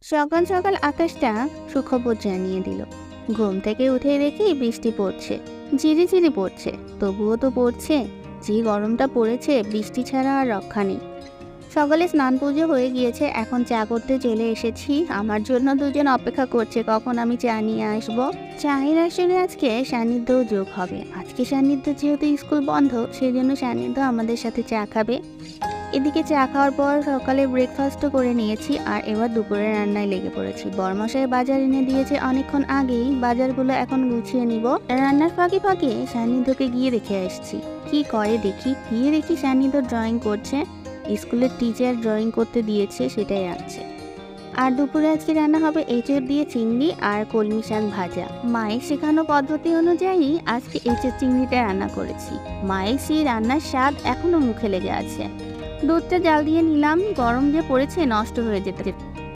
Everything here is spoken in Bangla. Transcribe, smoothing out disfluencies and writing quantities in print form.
সকাল সকাল আকাশটা সুখবর জানিয়ে দিল। ঘুম থেকে উঠে দেখি বৃষ্টি পড়ছে, ঝিরিঝিরি পড়ছে, তবুও তো পড়ছে। যে গরমটা পড়েছে, বৃষ্টি ছাড়া আর রক্ষা নেই। সকালে স্নান পুজো হয়ে গিয়েছে, এখন চা করতে চলে এসেছি। আমার জন্য দুজন অপেক্ষা করছে কখন আমি চা নিয়ে আসবো। চায়ের আসলে আজকে সান্নিধ্যও যোগ হবে। আজকে সান্নিধ্য যেহেতু স্কুল বন্ধ, সেই জন্য সান্নিধ্য আমাদের সাথে চা খাবে। এদিকে চা খাওয়ার পর সকালে ব্রেকফাস্টও করে নিয়েছি, আর এবার দুপুরে রান্নায় লেগে পড়েছি। বরমশাই বাজার এনে দিয়েছে অনেকক্ষণ আগেই, বাজারগুলো এখন গুছিয়ে নিব। রান্নার ফাঁকে ফাঁকে সান্নিধ্যকে গিয়ে দেখে আসছি কি করে দেখি। গিয়ে দেখি সান্নিধ্য ড্রয়িং করছে। স্কুলের টিচার ড্রয়িং করতে দিয়েছে, সেটাই আঁকছে। আর দুপুরে আজকে রান্না হবে এঁচড় দিয়ে চিংড়ি আর কলমি শাক ভাজা। মায়ের শেখানো পদ্ধতি অনুযায়ী আজকে এঁচড় চিংড়িটা রান্না করেছি। মায়ের সেই রান্নার স্বাদ এখনো মুখে লেগে আছে। দুধটা জাল দিয়ে নিলাম, গরম যে পড়েছে নষ্ট হয়ে যেতে।